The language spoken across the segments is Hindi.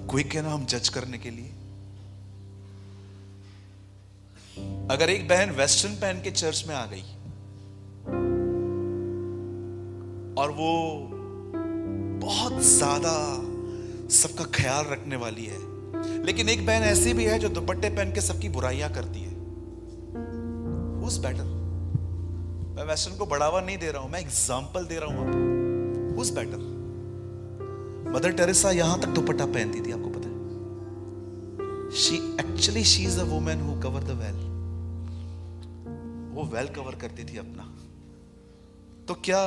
क्विक है ना हम जज करने के लिए। अगर एक बहन वेस्टर्न पहन के चर्च में आ गई और वो बहुत ज्यादा सबका ख्याल रखने वाली है, लेकिन एक बहन ऐसी भी है जो दुपट्टे पहन के सबकी बुराइयां करती है, Who's better? मैं वेस्टर्न को बढ़ावा नहीं दे रहा हूं, मैं एग्जाम्पल दे रहा हूं आपको। Who's better? मदर टेरेसा यहां तक दुपट्टा पहनती थी, आपको पता है? she is a woman who cover the well. वो वेल कवर करती थी अपना। तो क्या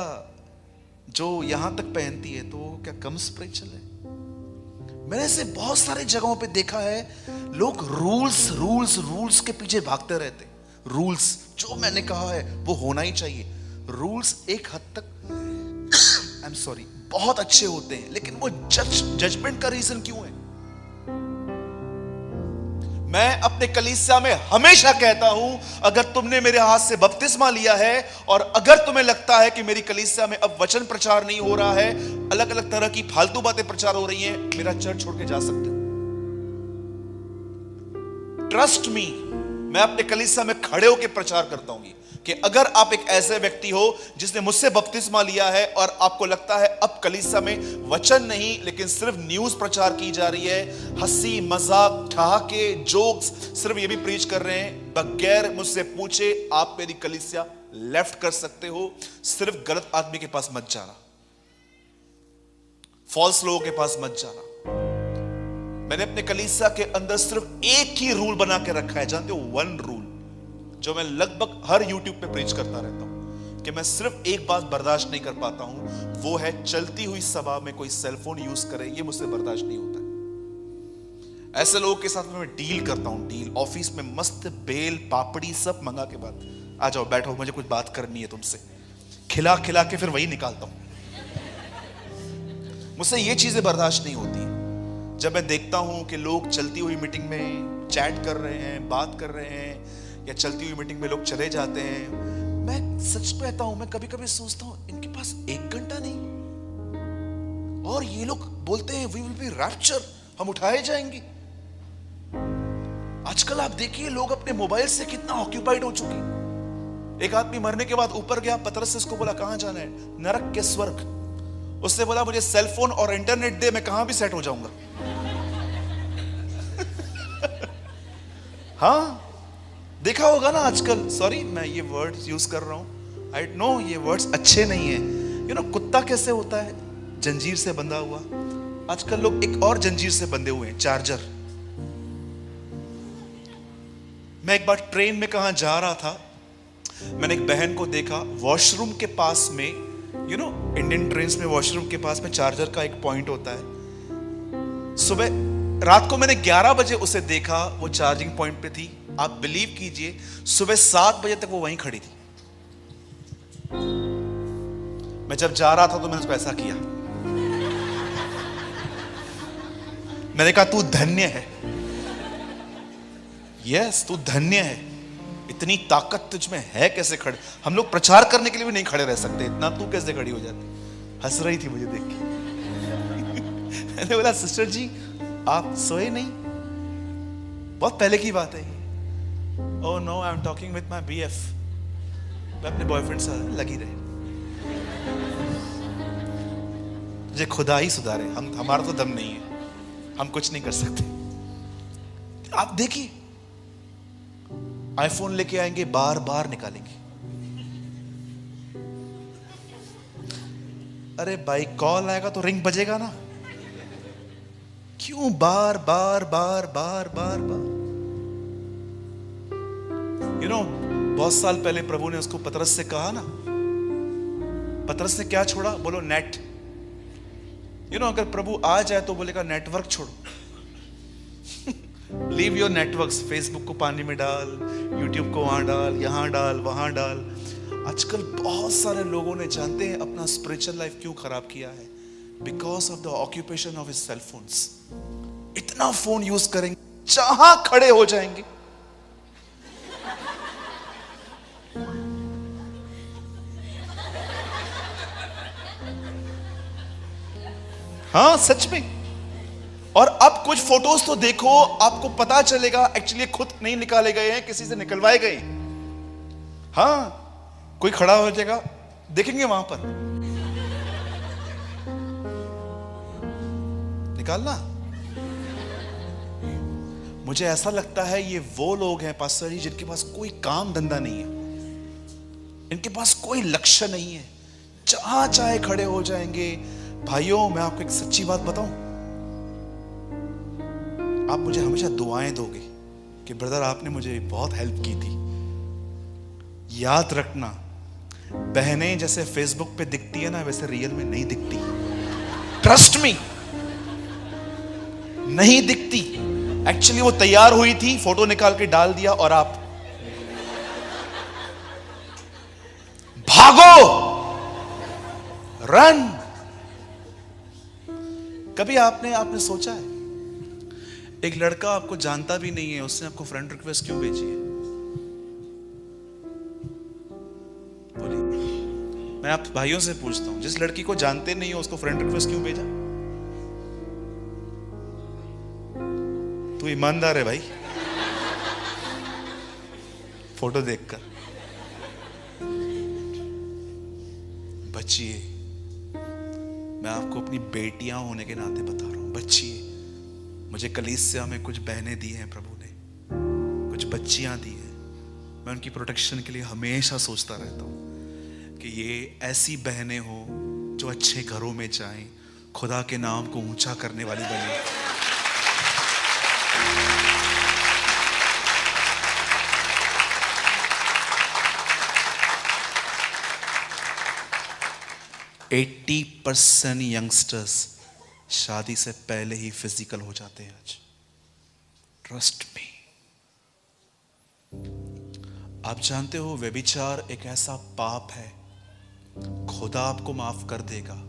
जो यहां तक पहनती है तो क्या कम स्पिरिचुअल है? मैंने ऐसे बहुत सारे जगहों पे देखा है, लोग रूल्स के पीछे भागते रहते। रूल्स जो मैंने कहा है वो होना ही चाहिए। रूल्स एक हद तक आई एम सॉरी बहुत अच्छे होते हैं, लेकिन वो जजमेंट का रीजन क्यों है? मैं अपने कलीसिया में हमेशा कहता हूं, अगर तुमने मेरे हाथ से बपतिस्मा लिया है और अगर तुम्हें लगता है कि मेरी कलीसिया में अब वचन प्रचार नहीं हो रहा है, अलग अलग तरह की फालतू बातें प्रचार हो रही हैं, मेरा चर्च छोड़ के जा सकते हो। ट्रस्ट मी, मैं अपने कलीसिया में खड़े होकर प्रचार करता हूं कि अगर आप एक ऐसे व्यक्ति हो जिसने मुझसे बपतिस्मा लिया है और आपको लगता है अब कलीसिया में वचन नहीं लेकिन सिर्फ न्यूज प्रचार की जा रही है, हंसी मजाक ठहाके जोक्स सिर्फ ये भी प्रीच कर रहे हैं, बगैर मुझसे पूछे आप मेरी कलीसिया लेफ्ट कर सकते हो। सिर्फ गलत आदमी के पास मत जाना, फॉल्स लोगों के पास मत जाना। मैंने अपने कलीसिया के अंदर सिर्फ एक ही रूल बना के रखा है, जानते हो? वन रूल जो मैं लगभग हर YouTube पे प्रीच करता रहता हूं कि मैं सिर्फ एक बात बर्दाश्त नहीं कर पाता हूं, वो है चलती हुई सभा में कोई सेलफोन यूज करे। ये मुझसे बर्दाश्त नहीं होता है। ऐसे लोगों के साथ में मैं डील करता हूं, डील ऑफिस में मस्त बेल पापड़ी सब मंगा के बाद आ जाओ बैठो, मुझे कुछ बात करनी है तुमसे, खिला खिला के फिर वही निकालता हूं। मुझसे ये चीजें बर्दाश्त नहीं होती। जब मैं देखता हूं कि लोग चलती हुई मीटिंग में चैट कर रहे हैं, बात कर रहे हैं, या चलती हुई मीटिंग में लोग चले जाते हैं, मैं सच कहता हूं, मैं कभी कभी सोचता हूं इनके पास 1 घंटा नहीं और ये लोग बोलते हैं वी विल बी रैप्चर, हम उठाए जाएंगे। आजकल आप देखिए लोग अपने मोबाइल से कितना ऑक्यूपाइड हो चुके। एक आदमी मरने के बाद ऊपर गया, पतरस से उसको बोला कहां जाना है? नरक के स्वर्ग। उसने बोला मुझे सेलफोन और इंटरनेट दे, मैं कहां भी सेट हो जाऊंगा। हाँ देखा होगा ना आजकल, सॉरी मैं ये वर्ड्स यूज कर रहा हूं, आई नो ये वर्ड्स अच्छे नहीं है। यू नो कुत्ता कैसे होता है? जंजीर से बंधा हुआ। आजकल लोग एक और जंजीर से बंधे हुए हैं, चार्जर। मैं एक बार ट्रेन में कहां जा रहा था, मैंने एक बहन को देखा वॉशरूम के पास में, यू नो इंडियन ट्रेन में वॉशरूम के पास में चार्जर का एक पॉइंट होता है। रात को मैंने 11 बजे उसे देखा, वो चार्जिंग पॉइंट पे थी। आप बिलीव कीजिए सुबह 7 बजे तक वो वहीं खड़ी थी। मैं जब जा रहा था तो मैंने उसको ऐसा किया, मैंने कहा तू धन्य है, यस तू धन्य है, इतनी ताकत तुझ में है। कैसे खड़े, हम लोग प्रचार करने के लिए भी नहीं खड़े रह सकते, इतना तू कैसे खड़ी हो जाती? हंस रही थी मुझे देख के। मैंने बोला सिस्टर जी आप सोए नहीं? बहुत पहले की बात है। Oh no, I'm talking with my BF. मैं अपने बॉयफ्रेंड से लगी रहे। मुझे खुदा ही सुधारे, हमारा तो दम नहीं है, हम कुछ नहीं कर सकते। आप देखिए आईफोन लेके आएंगे, बार बार निकालेंगे। अरे भाई कॉल आएगा तो रिंग बजेगा ना, क्यों बार बार बार बार बार बार? यू नो बहुत साल पहले प्रभु ने उसको पतरस से कहा ना, पतरस ने क्या छोड़ा? बोलो नेट। यू नो अगर प्रभु आ जाए तो बोलेगा नेटवर्क छोड़ो। लीव योर नेटवर्क्स, फेसबुक को पानी में डाल, यूट्यूब को वहां डाल, यहां डाल, वहां डाल। आजकल बहुत सारे लोगों ने जानते हैं अपना स्पिरिचुअल लाइफ क्यों खराब किया है? Because of the occupation of his cell phones. इतना फोन यूज करेंगे, जहां खड़े हो जाएंगे। हाँ सच में और अब कुछ फोटोज तो देखो, आपको पता चलेगा एक्चुअली खुद नहीं निकाले गए हैं, किसी से निकलवाए गए। हाँ, कोई खड़ा हो जाएगा, देखेंगे वहां पर निकालना। मुझे ऐसा लगता है ये वो लोग हैं पास्टर जी जिनके पास कोई काम धंधा नहीं है, इनके पास कोई लक्ष्य नहीं है, जहां चाहे खड़े हो जाएंगे। भाइयों, मैं आपको एक सच्ची बात बताऊं, आप मुझे हमेशा दुआएं दोगे कि ब्रदर आपने मुझे बहुत हेल्प की थी। याद रखना, बहनें जैसे फेसबुक पे दिखती है ना, वैसे रियल में नहीं दिखती। ट्रस्ट मी, नहीं दिखती। एक्चुअली वो तैयार हुई थी, फोटो निकाल के डाल दिया और आप भागो, रन। कभी आपने सोचा है, एक लड़का आपको जानता भी नहीं है, उसने आपको फ्रेंड रिक्वेस्ट क्यों भेजी है? बोलिए। मैं आप भाइयों से पूछता हूं, जिस लड़की को जानते नहीं हो उसको फ्रेंड रिक्वेस्ट क्यों भेजा? तू ईमानदार है भाई, फोटो देखकर। बच्चिए, मैं आपको अपनी बेटियां होने के नाते बता रहा हूं, बच्चिए। मुझे कलीसिया में कुछ बहनें दी हैं प्रभु ने, कुछ बच्चियां दी हैं। मैं उनकी प्रोटेक्शन के लिए हमेशा सोचता रहता हूं कि ये ऐसी बहनें हो जो अच्छे घरों में जाएं, खुदा के नाम को ऊंचा करने वाली बने। 80% यंगस्टर्स शादी से पहले ही फिजिकल हो जाते हैं आज। Trust me. आप जानते हो व्यभिचार एक ऐसा पाप है, खुदा आपको माफ कर देगा,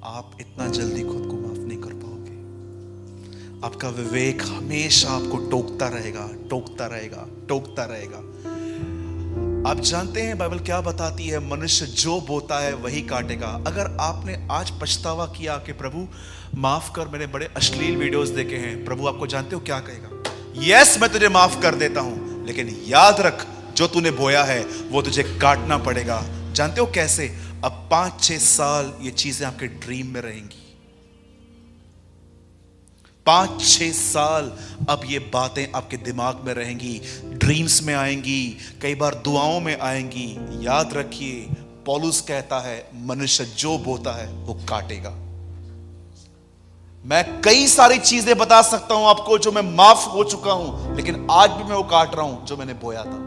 आप इतना जल्दी खुद को माफ नहीं कर पाओगे। आपका विवेक हमेशा आपको टोकता रहेगा, टोकता रहेगा, टोकता रहेगा। आप जानते हैं बाइबल क्या बताती है? मनुष्य जो बोता है वही काटेगा। अगर आपने आज पछतावा किया कि प्रभु माफ कर, मैंने बड़े अश्लील वीडियोस देखे हैं, प्रभु आपको जानते हो क्या कहेगा? यस, मैं तुझे माफ कर देता हूं, लेकिन याद रख जो तूने बोया है वो तुझे काटना पड़ेगा। जानते हो कैसे? अब 5-6 साल ये चीजें आपके ड्रीम में रहेंगी। 5-6 साल अब ये बातें आपके दिमाग में रहेंगी, ड्रीम्स में आएंगी, कई बार दुआओं में आएंगी। याद रखिए, पौलुस कहता है मनुष्य जो बोता है वो काटेगा। मैं कई सारी चीजें बता सकता हूं आपको जो मैं माफ हो चुका हूं, लेकिन आज भी मैं वो काट रहा हूं जो मैंने बोया था।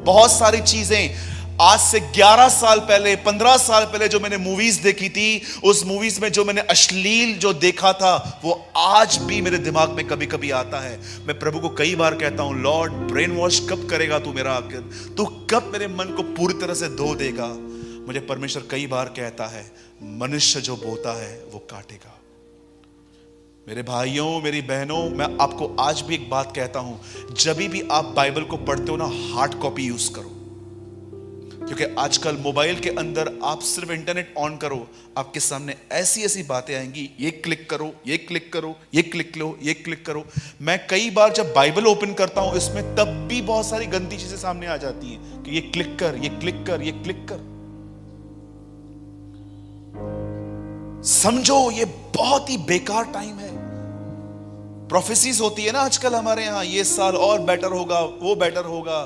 बहुत सारी चीजें आज से 11 साल पहले, 15 साल पहले जो मैंने मूवीज देखी थी, उस मूवीज में जो मैंने अश्लील जो देखा था वो आज भी मेरे दिमाग में कभी कभी आता है। मैं प्रभु को कई बार कहता हूं, लॉर्ड ब्रेन वॉश कब करेगा तू मेरा, तू कब मेरे मन को पूरी तरह से धो देगा? मुझे परमेश्वर कई बार कहता है मनुष्य जो बोता है वो काटेगा। मेरे भाइयों, मेरी बहनों, मैं आपको आज भी एक बात कहता हूं, जब भी आप बाइबल को पढ़ते हो ना, हार्ड कॉपी यूज करो। क्योंकि आजकल मोबाइल के अंदर आप सिर्फ इंटरनेट ऑन करो, आपके सामने ऐसी ऐसी बातें आएंगी, ये क्लिक करो, ये क्लिक करो, ये क्लिक लो, ये क्लिक करो। मैं कई बार जब बाइबल ओपन करता हूं इसमें तब भी बहुत सारी गंदी चीजें सामने आ जाती हैं कि ये क्लिक कर, ये क्लिक कर, ये क्लिक कर। समझो ये बहुत ही बेकार टाइम है। प्रोफेसीज होती है ना आजकल हमारे यहां, ये साल और बेटर होगा, वो बेटर होगा।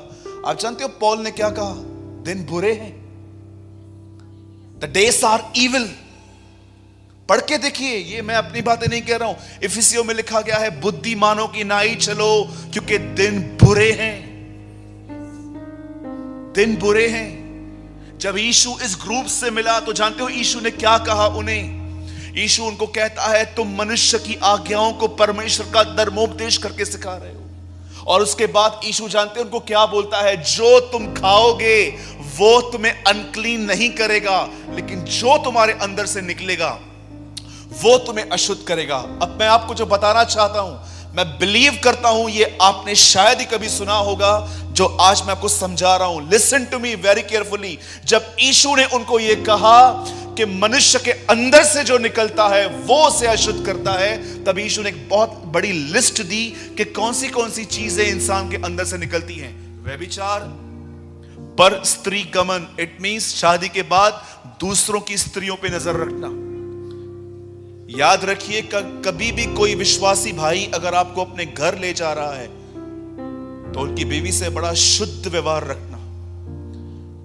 आप जानते हो पॉल ने क्या कहा? दिन बुरे हैं, द डेज आर इविल। पढ़ के देखिए, ये मैं अपनी बातें नहीं कह रहा हूं, इफिसियों में लिखा गया है बुद्धिमानों की नाई चलो क्योंकि दिन बुरे हैं, दिन बुरे हैं। जब यीशु इस ग्रुप से मिला तो जानते हो यीशु ने क्या कहा उन्हें? यीशु उनको कहता है तुम मनुष्य की आज्ञाओं को परमेश्वर का धर्मोपदेश करके सिखा रहे हो। और उसके बाद यीशु जानते हैं उनको क्या बोलता है? जो तुम खाओगे वो तुम्हें अनक्लीन नहीं करेगा, लेकिन जो तुम्हारे अंदर से निकलेगा वो तुम्हें अशुद्ध करेगा। अब मैं आपको जो बताना चाहता हूं, मैं बिलीव करता हूं ये आपने शायद ही कभी सुना होगा जो आज मैं आपको समझा रहा हूं। Listen to me very carefully. जब यीशु ने उनको ये कहा कि मनुष्य के अंदर से जो निकलता है वो उसे अशुद्ध करता है। तब यीशु ने एक बहुत बड़ी लिस्ट दी कि कौन सी चीजें इंसान के अंदर से निकलती हैं। व्यभिचार, पर स्त्री गमन, इट मींस शादी के बाद दूसरों की स्त्रियों पे नजर रखना। याद रखिए, कभी भी कोई विश्वासी भाई अगर आपको अपने घर ले जा रहा है तो उनकी बीवी से बड़ा शुद्ध व्यवहार रखना,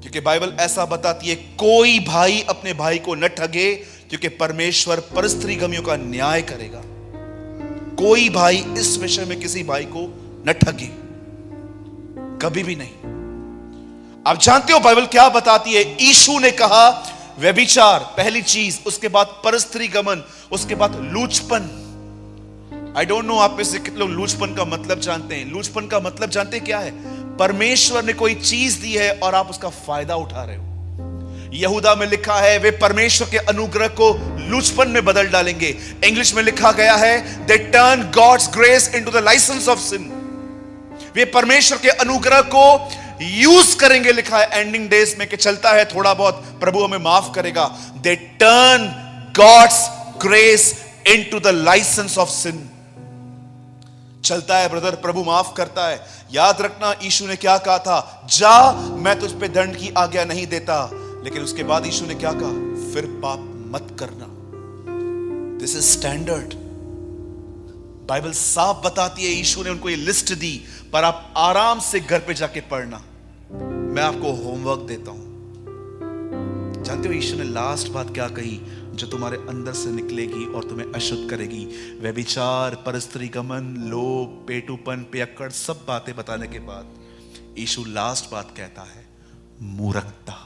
क्योंकि बाइबल ऐसा बताती है कोई भाई अपने भाई को न ठगे, क्योंकि परमेश्वर परस्त्रीगमियों का न्याय करेगा। कोई भाई इस विषय में किसी भाई को न ठगे, कभी भी नहीं। आप जानते हो बाइबल क्या बताती है? यीशु ने कहा व्यभिचार पहली चीज, उसके बाद परस्त्री गमन, उसके बाद लूचपन। आई डोंट नो आप में से कितने लोग लूचपन का मतलब जानते हैं। लूचपन का मतलब जानते हैं क्या है? परमेश्वर ने कोई चीज दी है और आप उसका फायदा उठा रहे हो। यहूदा में लिखा है वे परमेश्वर के अनुग्रह को लूचपन में बदल डालेंगे। इंग्लिश में लिखा गया है they turn God's grace into the licence of sin. वे परमेश्वर के अनुग्रह को यूज करेंगे, लिखा है एंडिंग डेज में कि चलता है थोड़ा बहुत, प्रभु हमें माफ करेगा। They turn God's grace into the licence of sin. चलता है ब्रदर, प्रभु माफ करता है। याद रखना यीशु ने क्या कहा था? जा, मैं तुझ पे दंड की आज्ञा नहीं देता। लेकिन उसके बाद यीशु ने क्या कहा? फिर पाप मत करना। This is standard. बाइबल साफ बताती है, यीशु ने उनको ये लिस्ट दी, पर आप आराम से घर पे जाके पढ़ना। मैं आपको होमवर्क देता हूं। जानते हो यीशु ने लास्ट बात क्या कही जो तुम्हारे अंदर से निकलेगी और तुम्हें अशुद्ध करेगी? व्यभिचार, परस्त्री गमन, लोभ, पेटूपन, पियक्कड़, सब बातें बताने के बाद यीशु लास्ट बात कहता है मूर्खता।